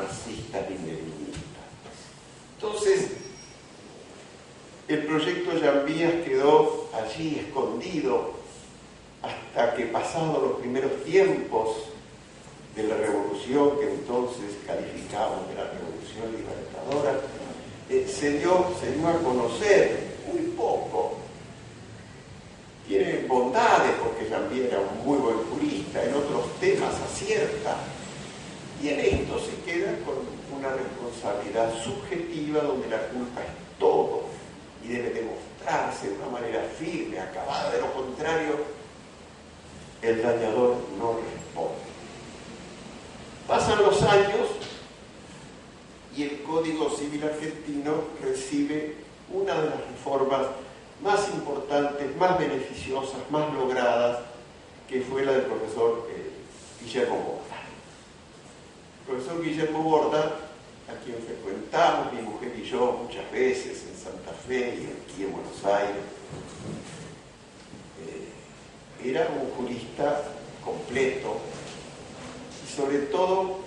marxista-leninistas. Entonces, el proyecto Llambias quedó allí escondido hasta que, pasados los primeros tiempos de la revolución, que entonces calificamos de la revolución libertadora, se dio a conocer muy poco. Tiene bondades, porque Llambias era un muy buen jurista, en otros temas acierta, y en esto se queda con una responsabilidad subjetiva donde la culpa es todo y debe demostrarse de una manera firme, acabada. De lo contrario, el dañador no responde. Pasan los años y el Código Civil argentino recibe una de las reformas más importantes, más beneficiosas, más logradas, que fue la del profesor Guillermo Borda. El profesor Guillermo Borda, a quien frecuentamos mi mujer y yo muchas veces en Santa Fe y aquí en Buenos Aires, era un jurista completo y sobre todo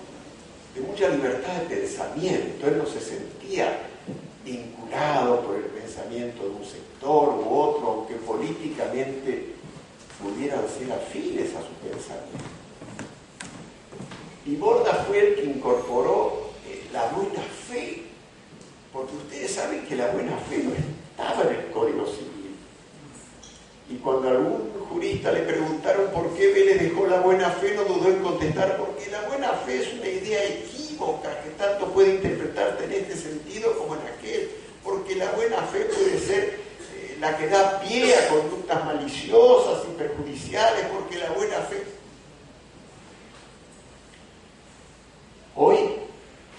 de mucha libertad de pensamiento. Él no se sentía vinculado por el pensamiento de un sector u otro, aunque políticamente pudieran ser afines a su pensamiento. Y Borda fue el que incorporó la buena fe, porque ustedes saben que la buena fe no estaba en el Código Civil. Y cuando a algún jurista le preguntaron por qué Vélez dejó la buena fe, no dudó en contestar: porque la buena fe es una idea equívoca que tanto puede interpretarse en este sentido como en aquel. Porque la buena fe puede ser la que da pie a conductas maliciosas y perjudiciales, porque la buena fe... Hoy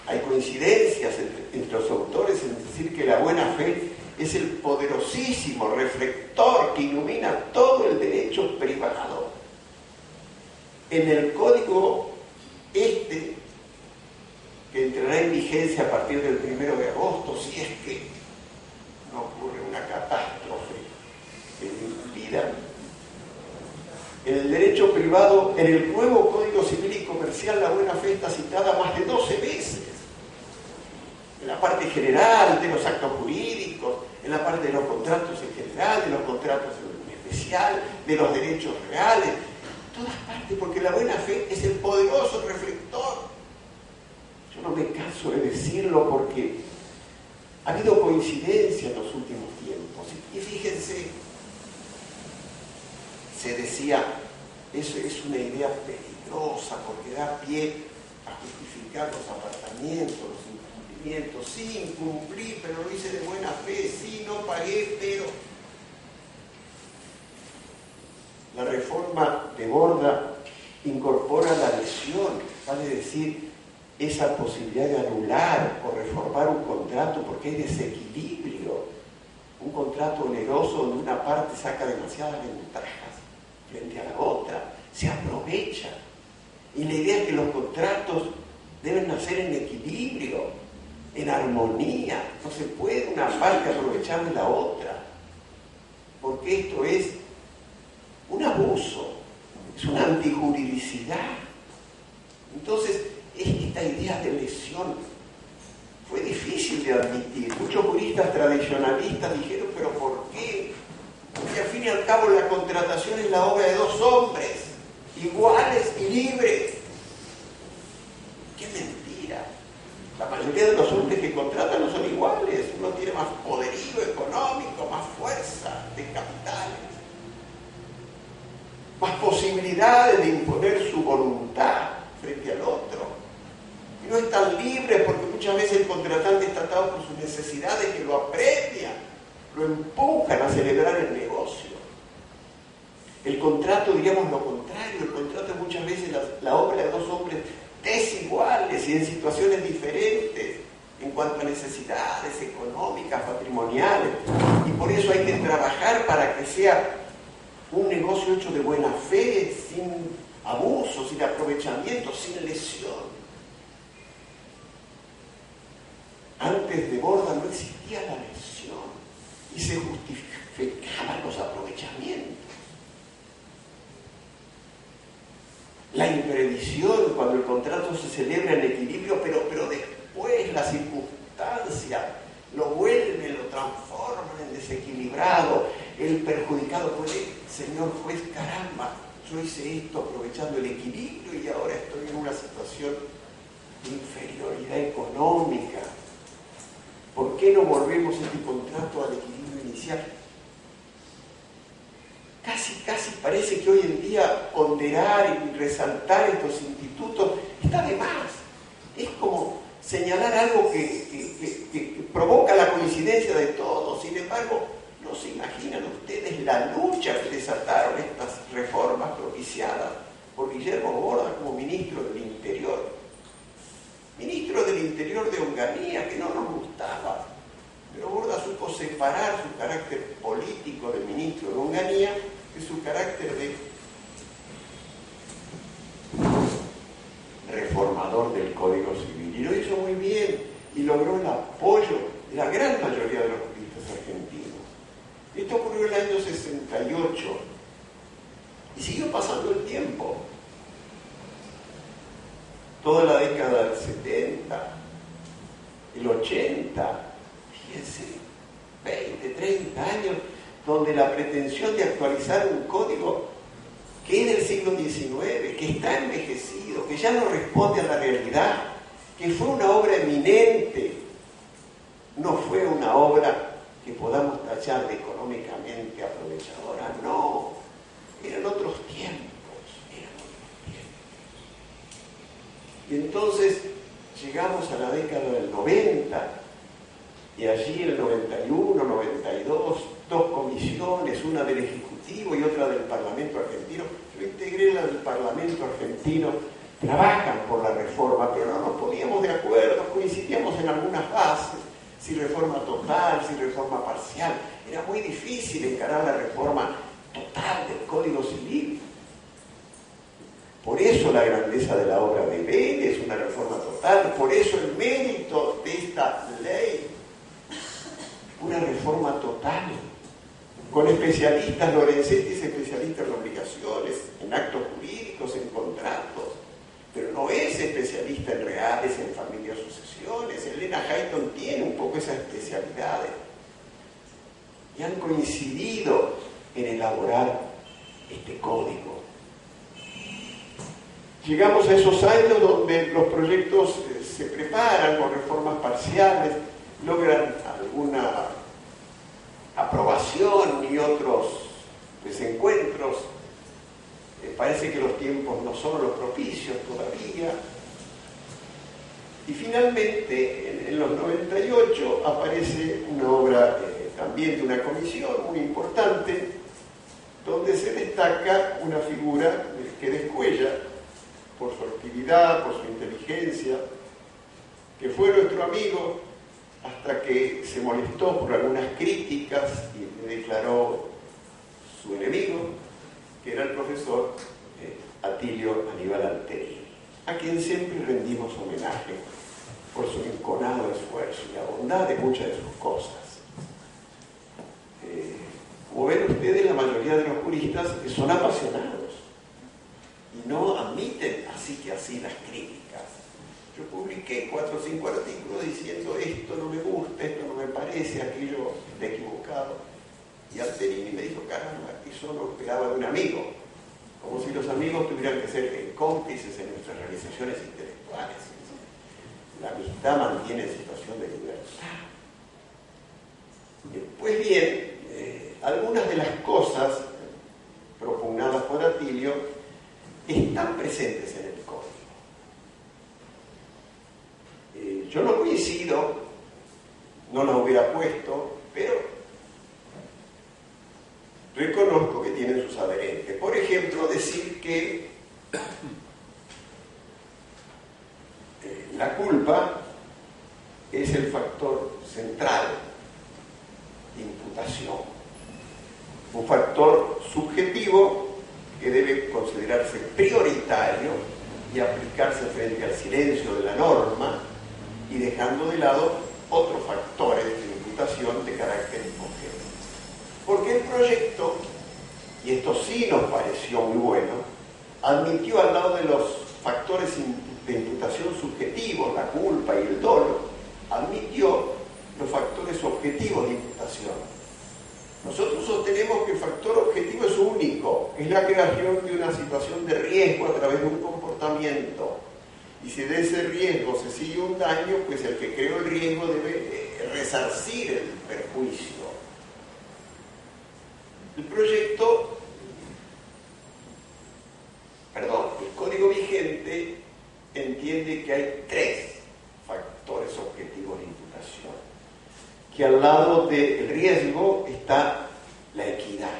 hay coincidencias entre los autores en decir que la buena fe es el poderosísimo reflector que ilumina todo el derecho privado. En el código que entrará en vigencia a partir del 1 de agosto, si es que no ocurre una catástrofe que lo impida, en el derecho privado, en el nuevo Código Civil y Comercial, la buena fe está citada más de 12 veces. En la parte general de los actos jurídicos, en la parte de los contratos en general, de los contratos en especial, de los derechos reales, en todas partes, porque la buena fe es el poderoso reflector. Yo no me canso de decirlo porque ha habido coincidencia en los últimos tiempos. Y fíjense, se decía, eso es una idea peligrosa porque da pie a justificar los apartamientos, los incumplimientos. Sí, incumplí, pero lo hice de buena fe. Sí, no pagué, pero... La reforma de Borda incorpora la lesión, vale decir, esa posibilidad de anular o reformar un contrato porque hay desequilibrio. Un contrato oneroso donde una parte saca demasiadas ventajas frente a la otra, se aprovecha. Y la idea es que los contratos deben nacer en equilibrio, en armonía. No se puede una parte aprovechar de la otra, porque esto es un abuso, es una antijuridicidad. Entonces, esta idea de lesión fue difícil de admitir. Muchos juristas tradicionalistas dijeron: ¿pero por qué? Porque al fin y al cabo la contratación es la obra de dos hombres, iguales y libres. ¡Qué mentira! La mayoría de los hombres que contratan no son iguales. Uno tiene más poderío económico, más fuerza de capitales, más posibilidades de imponer su voluntad frente al otro. Y no están libres porque muchas veces el contratante está atado por sus necesidades que lo apremian, lo empujan a celebrar el negocio. El contrato, diríamos lo contrario, el contrato es muchas veces la obra de dos hombres desiguales y en situaciones diferentes en cuanto a necesidades económicas, patrimoniales, y por eso hay que trabajar para que sea un negocio hecho de buena fe, sin abuso, sin aprovechamiento, sin lesión. Antes de Borda no existía la lesión y se justificaban los aprovechamientos. La imprevisión, cuando el contrato se celebra en equilibrio, pero ¿de señor juez, caramba, yo hice esto aprovechando el equilibrio y ahora estoy en una situación de inferioridad económica. ¿Por qué no volvemos este contrato al equilibrio inicial? Casi parece que hoy en día ponderar y resaltar estos institutos está de más. Es como señalar algo que provoca la coincidencia de todos. Sin embargo, no se imaginan ustedes la lucha que desataron estas reformas propiciadas por Guillermo Borda como ministro del Interior. Ministro del Interior de Onganía, que no nos gustaba. Pero Borda supo separar su carácter político de ministro de Onganía de su carácter de reformador del Código Civil. Y lo hizo muy bien y logró el apoyo de la gran mayoría de los juristas argentinos. Esto ocurrió en el año 68 y siguió pasando el tiempo. Toda la década del 70, el 80, fíjense, 20, 30 años, donde la pretensión de actualizar un código que es del siglo XIX, que está envejecido, que ya no responde a la realidad, que fue una obra eminente, no fue una obra que podamos tachar de económicamente aprovechadora, no, eran otros tiempos. Y entonces llegamos a la década del 90, y allí en el 91, 92, dos comisiones, una del Ejecutivo y otra del Parlamento argentino. Yo integré la del Parlamento argentino, trabajan por la reforma, pero no nos poníamos de acuerdo, coincidíamos en algunas bases, si reforma total, si reforma parcial. Era muy difícil encarar la reforma total del Código Civil. Por eso la grandeza de la obra de Vélez, una reforma total, por eso el mérito de esta ley, una reforma total, con especialistas. Lorenzetti es especialista en obligaciones, en actos jurídicos, en contratos, pero no es especialista en reales, en familias o sucesiones. Elena Hayton tiene un poco esas especialidades y han coincidido en elaborar este código. Llegamos a esos años donde los proyectos se preparan con reformas parciales, logran alguna aprobación y otros desencuentros. Parece que los tiempos no son los propicios todavía. Y finalmente, en los 98, aparece una obra también de una comisión muy importante, donde se destaca una figura que descuella por su actividad, por su inteligencia, que fue nuestro amigo hasta que se molestó por algunas críticas y le declaró su enemigo, que era el profesor Atilio Aníbal Alterini, a quien siempre rendimos homenaje por su enconado esfuerzo y la bondad de muchas de sus cosas. Como ven ustedes, la mayoría de los juristas son apasionados y no admiten así que así las críticas. Yo publiqué 4 o 5 artículos diciendo esto no me gusta, esto no me parece, aquello está equivocado. Y Alterini me dijo, caramba, eso lo esperaba de un amigo, como si los amigos tuvieran que ser cómplices en nuestras realizaciones intelectuales. La amistad mantiene situación de libertad. Pues bien, algunas de las cosas propugnadas por Atilio están presentes en el código. Yo no coincido, no las hubiera puesto, pero reconozco que tienen sus adherentes. Por ejemplo, decir que la culpa es el factor central de imputación, un factor subjetivo que debe considerarse prioritario y aplicarse frente al silencio de la norma y dejando de lado otros factores de imputación de carácter objetivo. Porque el proyecto, y esto sí nos pareció muy bueno, admitió al lado de los factores de imputación subjetivos, la culpa y el dolo, admitió los factores objetivos de imputación. Nosotros sostenemos que el factor objetivo es único, es la creación de una situación de riesgo a través de un comportamiento. Y si de ese riesgo se sigue un daño, pues el que creó el riesgo debe resarcir el perjuicio. El código vigente entiende que hay 3 factores objetivos de imputación, que al lado del riesgo está la equidad.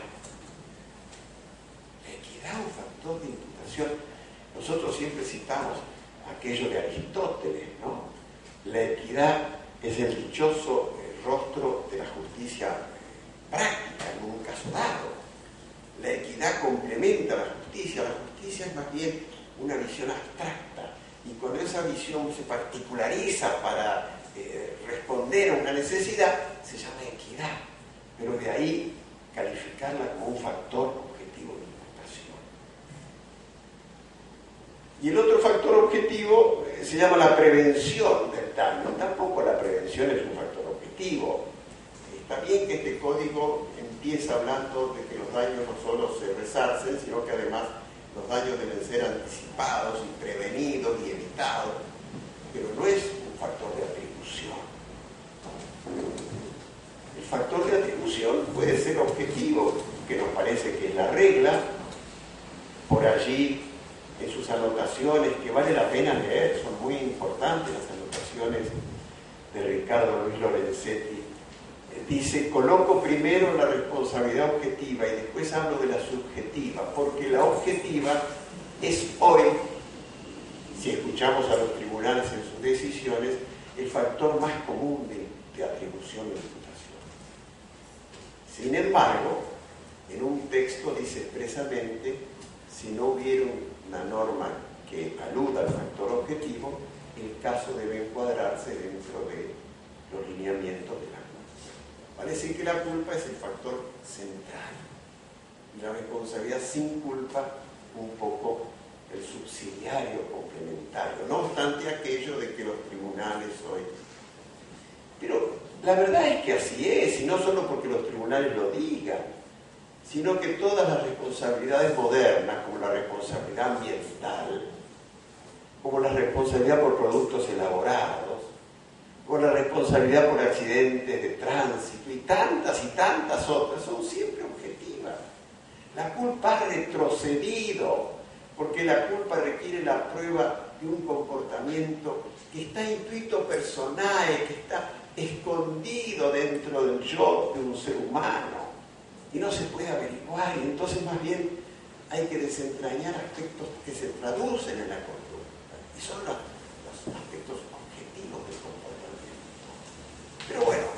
La equidad es un factor de imputación. Nosotros siempre citamos aquello de Aristóteles, ¿no? La equidad es el dichoso rostro de la justicia práctica en un caso dado. La equidad complementa la justicia es más bien una visión abstracta, y cuando esa visión se particulariza para responder a una necesidad, se llama equidad, pero de ahí calificarla como un factor objetivo de imputación. Y el otro factor objetivo se llama la prevención del daño. Tampoco la prevención es un factor objetivo. Está bien que este código empieza hablando de que los daños no solo se resarcen, sino que además los daños deben ser anticipados y prevenidos y evitados, pero no es un factor de atribución. El factor de atribución puede ser objetivo, que nos parece que es la regla, por allí en sus anotaciones, que vale la pena leer, son muy importantes las anotaciones de Ricardo Luis Lorenzetti. Dice, coloco primero la responsabilidad objetiva y después hablo de la subjetiva, porque la objetiva es hoy, si escuchamos a los tribunales en sus decisiones, el factor más común de atribución e imputación. Sin embargo, en un texto dice expresamente, si no hubiera una norma que aluda al factor objetivo, el caso debe encuadrarse dentro de los lineamientos de la culpa. Vale decir que la culpa es el factor central y la responsabilidad sin culpa un poco el subsidiario complementario, no obstante aquello de que los tribunales hoy... Pero la verdad es que así es, y no solo porque los tribunales lo digan, sino que todas las responsabilidades modernas, como la responsabilidad ambiental, como la responsabilidad por productos elaborados, o la responsabilidad por accidentes de tránsito y tantas otras, son siempre objetivas. La culpa ha retrocedido, porque la culpa requiere la prueba de un comportamiento que está intuito personal, que está escondido dentro del yo de un ser humano y no se puede averiguar, y entonces más bien hay que desentrañar aspectos que se traducen en la conducta, y son los aspectos objetivos del comportamiento. Pero bueno,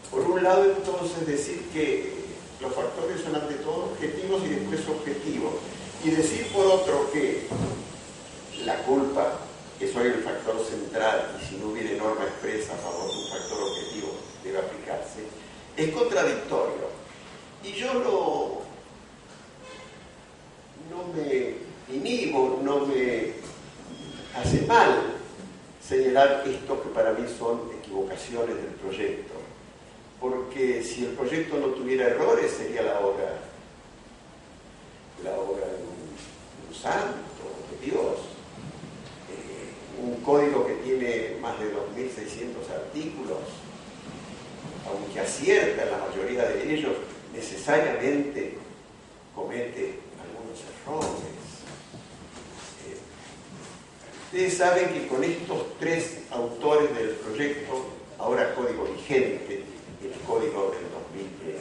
por un lado entonces decir que los factores son ante todo objetivos y después subjetivos, y decir por otro que la culpa es hoy el factor central y si no hubiera norma expresa a favor de un factor objetivo debe aplicarse, es contradictorio. Y yo no me inhibo, no me hace mal señalar esto que para mí son equivocaciones del proyecto, porque si el proyecto no tuviera errores sería la obra de un santo, de Dios. Un código que tiene más de 2.600 artículos, aunque acierta en la mayoría de ellos, necesariamente comete algunos errores. Ustedes saben que con estos 3 autores del proyecto, ahora código vigente, el código del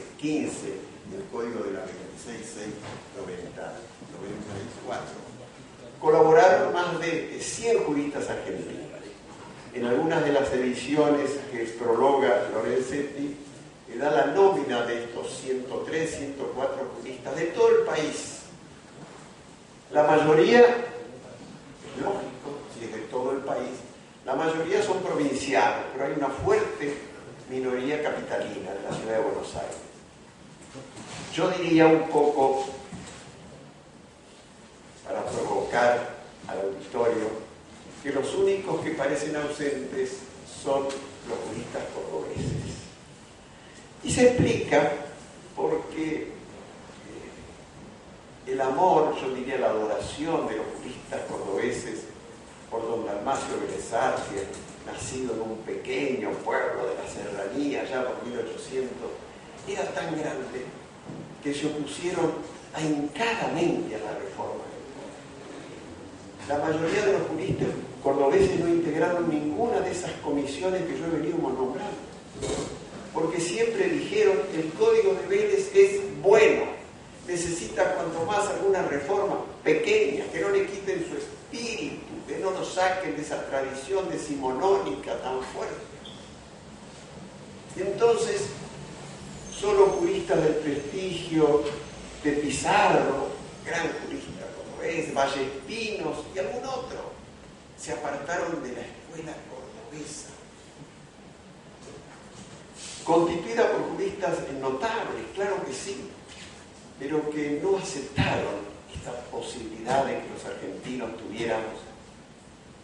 2015, el código de la 26694, colaboraron más de 100 juristas argentinos. En algunas de las ediciones que prologa Lorenzetti, le da la nómina de estos 103, 104 juristas de todo el país. La mayoría, es lógico, si es de todo el país, la mayoría son provincianos, pero hay una fuerte minoría capitalina de la ciudad de Buenos Aires. Yo diría un poco, para provocar al auditorio, que los únicos que parecen ausentes son los juristas cordobeses. Y se explica porque el amor, yo diría la adoración de los juristas cordobeses por don Dalmacio Vélez Arfiel, nacido en un pequeño pueblo de la serranía, ya por 1800, era tan grande que se opusieron ahincadamente a la reforma. La mayoría de los juristas cordobeses no integraron ninguna de esas comisiones que yo he venido nombrando, porque siempre dijeron que el Código de Vélez es bueno, necesita cuanto más alguna reforma pequeña, que no le quiten su espíritu, que no nos saquen de esa tradición decimonónica tan fuerte. Entonces, solo juristas del prestigio de Pizarro, gran jurista como es, Vallespinos y algún otro, se apartaron de la escuela cordobesa, constituida por juristas notables, claro que sí, pero que no aceptaron esta posibilidad de que los argentinos tuviéramos,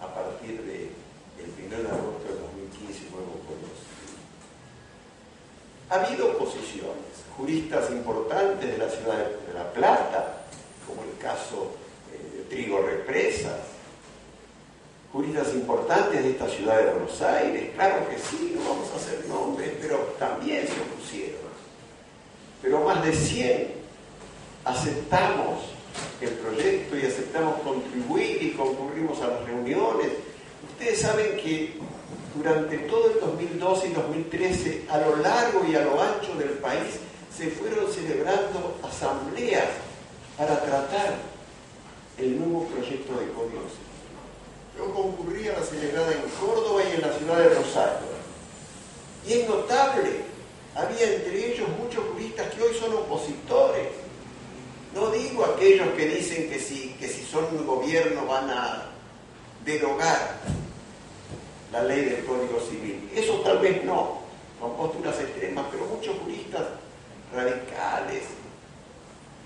a partir del 1 de agosto de 2015, nuevo Código Civil. Ha habido oposiciones, juristas importantes de la ciudad de La Plata, como el caso de Trigo Represas, juristas importantes de esta ciudad de Buenos Aires, claro que sí, no vamos a hacer nombres, pero también se opusieron. Pero más de 100 aceptamos el proyecto y aceptamos contribuir y concurrimos a las reuniones. Ustedes saben que durante todo el 2012 y 2013, a lo largo y a lo ancho del país, se fueron celebrando asambleas para tratar el nuevo proyecto de Código Civil. Yo concurrí a la celebrada en Córdoba y en la ciudad de Rosario. Y es notable, había entre ellos muchos juristas que hoy son opositores. No digo aquellos que dicen que si son un gobierno van a derogar la ley del Código Civil. Eso tal vez no, con posturas extremas, pero muchos juristas radicales,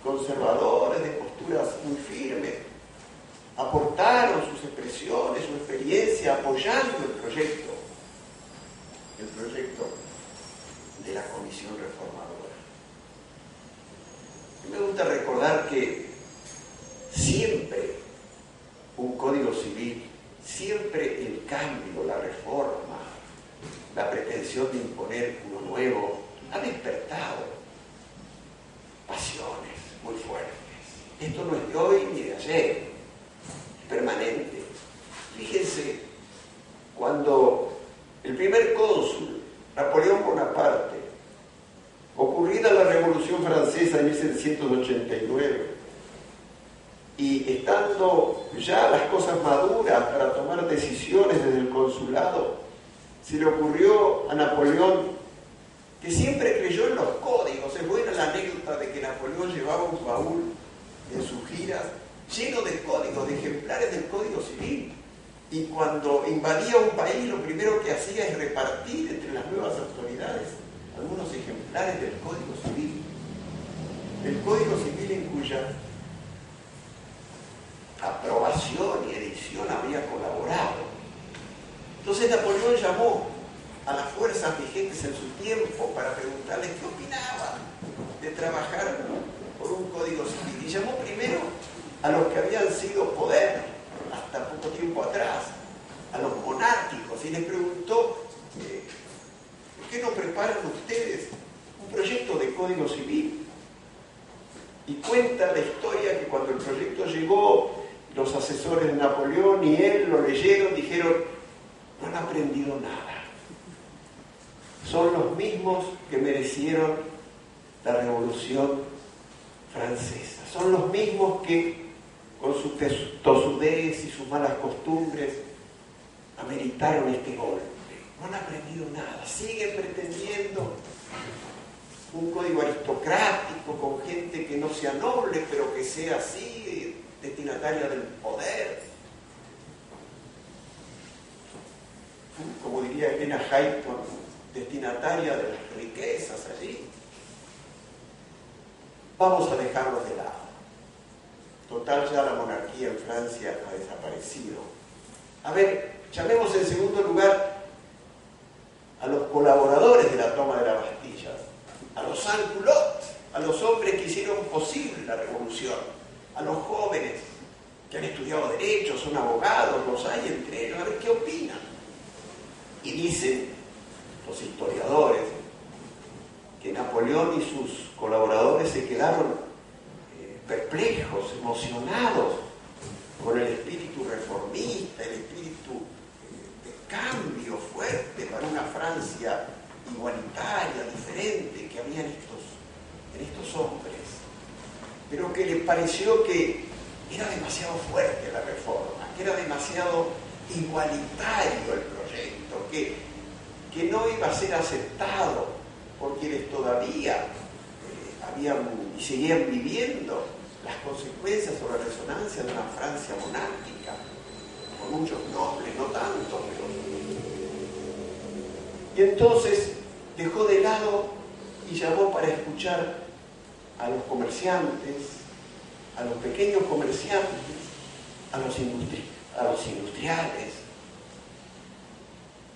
conservadores, de posturas muy firmes, aportaron sus expresiones, su experiencia, apoyando el proyecto de la Comisión Reformadora. Y me gusta recordar que siempre un Código Civil, siempre el cambio, la reforma, la pretensión de imponer uno nuevo, ha despertado pasiones muy fuertes. Esto no es de hoy ni de ayer, es permanente. Fíjense, cuando el primer cónsul, Napoleón Bonaparte, ocurrida la Revolución Francesa en 1789, y estando ya las cosas maduras para tomar decisiones desde el consulado, se le ocurrió a Napoleón, que siempre creyó en los códigos. Es buena la anécdota de que Napoleón llevaba un baúl en sus giras lleno de códigos, de ejemplares del Código Civil. Y cuando invadía un país, lo primero que hacía es repartir entre las nuevas autoridades algunos ejemplares del Código Civil. El Código Civil en cuya aprobación y edición había colaborado. Entonces Napoleón llamó a las fuerzas vigentes en su tiempo para preguntarles qué opinaban de trabajar por un Código Civil. Y llamó primero a los que habían sido poder hasta poco tiempo atrás, a los monárquicos, y les preguntó ¿por qué no preparan ustedes un proyecto de Código Civil? Y cuenta la historia que cuando el proyecto llegó, los asesores de Napoleón y él lo leyeron, dijeron: no han aprendido nada. Son los mismos que merecieron la Revolución Francesa. Son los mismos que, con su tosudez y sus malas costumbres, ameritaron este golpe. No han aprendido nada. Siguen pretendiendo un código aristocrático con gente que no sea noble, pero que sea así, destinataria del poder. Como diría Elena Hayton, destinataria de las riquezas allí. Vamos a dejarlos de lado. Total, ya la monarquía en Francia ha desaparecido. A ver, llamemos en segundo lugar a los colaboradores de la toma de la Bastilla. sans-culottes, a los hombres que hicieron posible la revolución, a los jóvenes que han estudiado Derecho, son abogados, los hay entre ellos, a ver qué opinan. Y dicen los historiadores que Napoleón y sus colaboradores se quedaron perplejos, emocionados con el espíritu reformista, el espíritu de cambio fuerte para una Francia igualitaria, diferente, que había en estos hombres, pero que les pareció que era demasiado fuerte la reforma, que era demasiado igualitario el proyecto, que no iba a ser aceptado por quienes todavía habían y seguían viviendo las consecuencias o la resonancia de una Francia monárquica, con muchos nobles, no tantos, y entonces dejó de lado y llamó para escuchar a los comerciantes, a los pequeños comerciantes, a los industriales,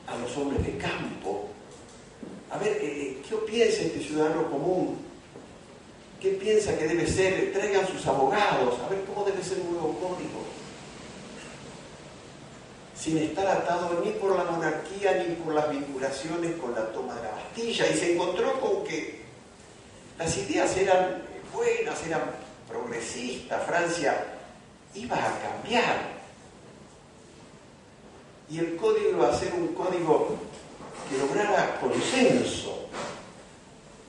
a los hombres de campo. A ver, ¿qué piensa este ciudadano común? ¿Qué piensa que debe ser? Traigan sus abogados, a ver cómo debe ser un nuevo código. Sin estar atado ni por la monarquía ni por las vinculaciones con la toma de la Bastilla. Y se encontró con que las ideas eran buenas, eran progresistas, Francia iba a cambiar. Y el código iba a ser un código que lograra consenso.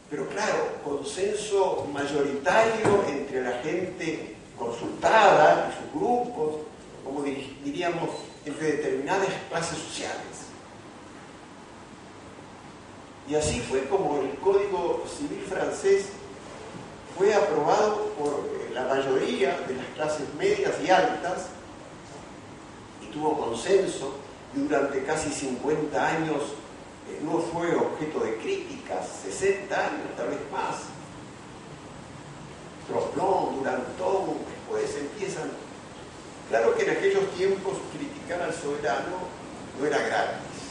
Pero claro, consenso mayoritario entre la gente consultada y sus grupos, como diríamos, entre determinadas clases sociales. Y así fue como el Código Civil francés fue aprobado por la mayoría de las clases medias y altas y tuvo consenso, y durante casi 50 años no fue objeto de críticas, 60 años, tal vez más. Troplón, Duranton, después empiezan. Claro que en aquellos tiempos criticar al soberano no era gratis.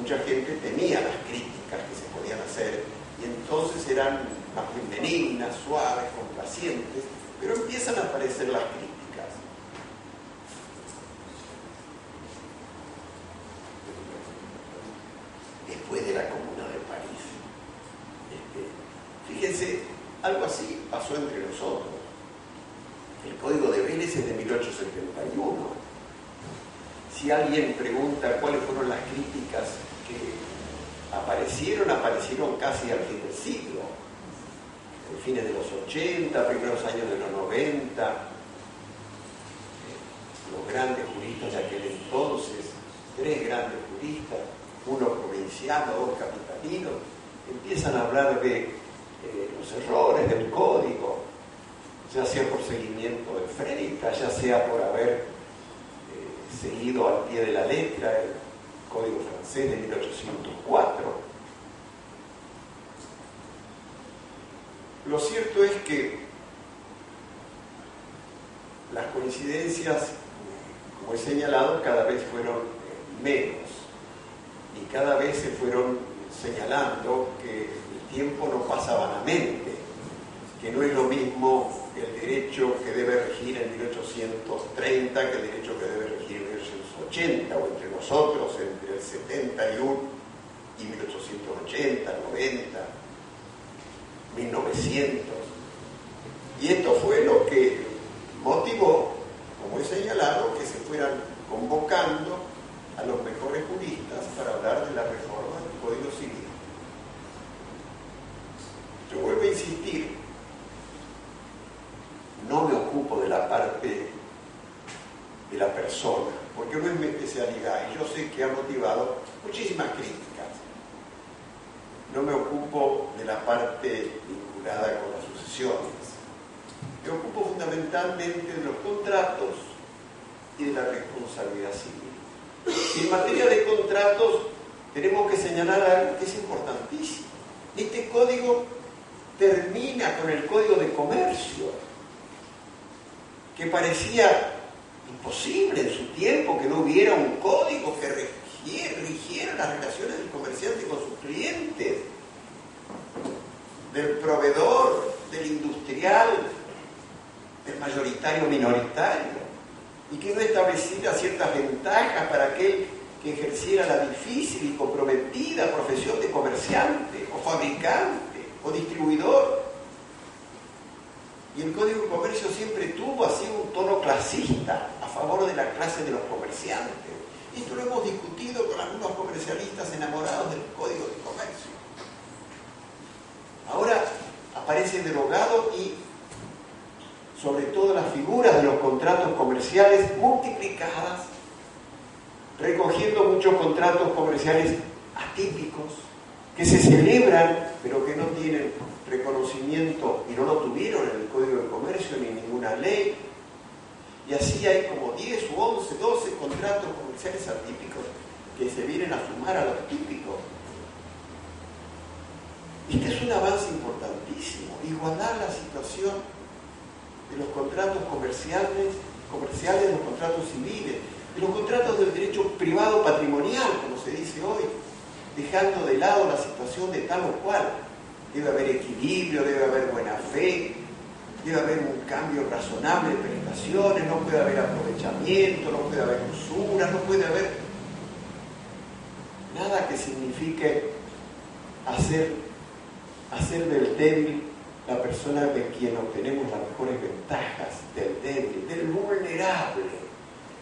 Mucha gente temía las críticas que se podían hacer y entonces eran más bien benignas, suaves, complacientes, pero empiezan a aparecer las críticas. Después de la Comuna de París. Fíjense, algo así pasó entre nosotros. El Código de Vélez es de 1871. Si alguien pregunta cuáles fueron las críticas que aparecieron casi al fin del siglo, en fines de los 80, primeros años de los 90, los grandes juristas de aquel entonces, 3 grandes juristas, uno provinciano, 2 capitalinos, empiezan a hablar de los errores del código, ya sea por seguimiento de Freitas, ya sea por haber seguido al pie de la letra el Código francés de 1804. Lo cierto es que las coincidencias, como he señalado, cada vez fueron menos y cada vez se fueron señalando que el tiempo no pasa vanamente, que no es lo mismo el derecho que debe regir en 1830 que el derecho que debe regir en 1880, o entre nosotros, entre el 71 y 1880, 90, 1900. Y esto fue lo que motivó, como he señalado, que se fueran convocando a los mejores juristas para hablar de la reforma del Código Civil. Yo vuelvo a insistir, no me ocupo de la parte de la persona, porque no es mi especialidad y yo sé que ha motivado muchísimas críticas. No me ocupo de la parte vinculada con las sucesiones. Me ocupo fundamentalmente de los contratos y de la responsabilidad civil. Y en materia de contratos tenemos que señalar algo que es importantísimo. Este código termina con el Código de Comercio, que parecía imposible en su tiempo que no hubiera un código que rigiera las relaciones del comerciante con sus clientes, del proveedor, del industrial, del mayoritario minoritario, y que no estableciera ciertas ventajas para aquel que ejerciera la difícil y comprometida profesión de comerciante, o fabricante, o distribuidor. Y el Código de Comercio siempre tuvo así un tono clasista a favor de la clase de los comerciantes. Y esto lo hemos discutido con algunos comercialistas enamorados del Código de Comercio. Ahora aparece derogado y sobre todo las figuras de los contratos comerciales multiplicadas, recogiendo muchos contratos comerciales atípicos, que se celebran pero que no tienen reconocimiento y no lo tuvieron en el Código de Comercio ni en ninguna ley. Y así hay como 10 u 11, 12 contratos comerciales atípicos que se vienen a sumar a los típicos. Este es un avance importantísimo, igualar la situación de los contratos comerciales, de los contratos civiles, de los contratos del derecho privado patrimonial, como se dice hoy, dejando de lado la situación de tal o cual. Debe haber equilibrio, debe haber buena fe, debe haber un cambio razonable de prestaciones, no puede haber aprovechamiento, no puede haber usura, no puede haber nada que signifique hacer del débil la persona de quien obtenemos las mejores ventajas, del débil, del vulnerable.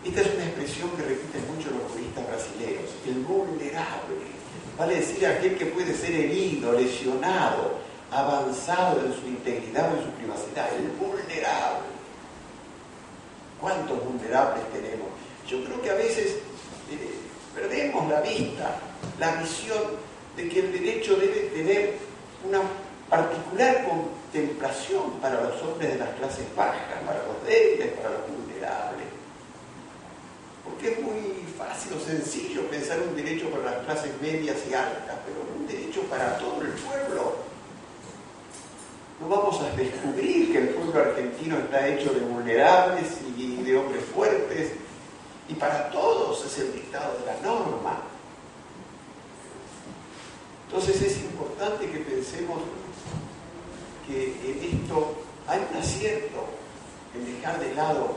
Esta es una expresión que repiten mucho los juristas brasileños, el vulnerable. Vale decir aquel que puede ser herido, lesionado, avanzado en su integridad o en su privacidad, el vulnerable. ¿Cuántos vulnerables tenemos? Yo creo que a veces perdemos la vista, la visión de que el derecho debe tener una particular contemplación para los hombres de las clases bajas, para los débiles, para los vulnerables. Porque es muy fácil o sencillo pensar un derecho para las clases medias y altas, pero un derecho para todo el pueblo. No vamos a descubrir que el pueblo argentino está hecho de vulnerables y de hombres fuertes, y para todos es el dictado de la norma. Entonces es importante que pensemos que en esto hay un acierto en dejar de lado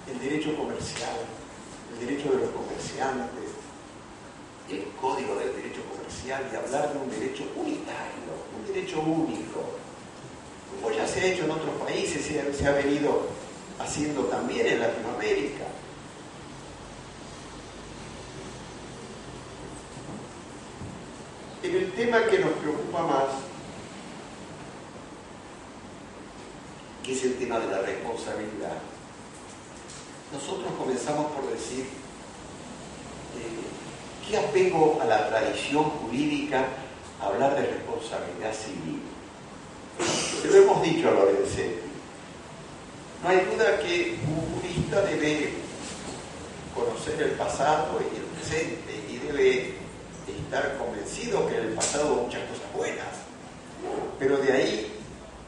el derecho comercial, el derecho de los comerciantes, el código del derecho comercial, y hablar de un derecho unitario, un derecho único, como ya se ha hecho en otros países, se ha venido haciendo también en Latinoamérica. En el tema que nos preocupa más, que es el tema de la responsabilidad, nosotros comenzamos por decir ¿qué apego a la tradición jurídica hablar de responsabilidad civil? Se lo hemos dicho a Lorenzetti. No hay duda que un jurista debe conocer el pasado y el presente y debe estar convencido que en el pasado hubo muchas cosas buenas, pero de ahí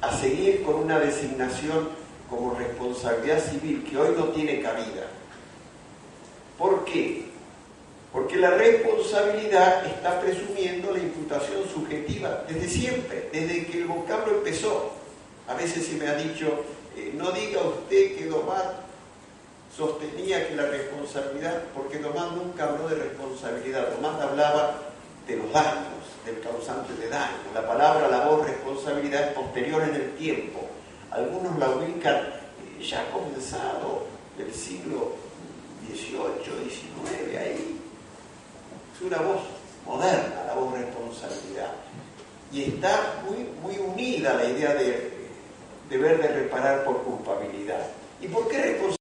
a seguir con una designación como responsabilidad civil que hoy no tiene cabida. ¿Por qué? Porque la responsabilidad está presumiendo la imputación subjetiva desde siempre, desde que el vocablo empezó. A veces se me ha dicho, no diga usted que Domán sostenía que la responsabilidad, porque Domán nunca habló de responsabilidad, Domán hablaba de los daños, del causante de daño. La palabra, la voz responsabilidad es posterior en el tiempo. Algunos la ubican ya comenzado del siglo XVIII, XIX, ahí. Es una voz moderna, la voz responsabilidad. Y está muy unida a la idea de deber de reparar por culpabilidad. ¿Y por qué responsabilidad?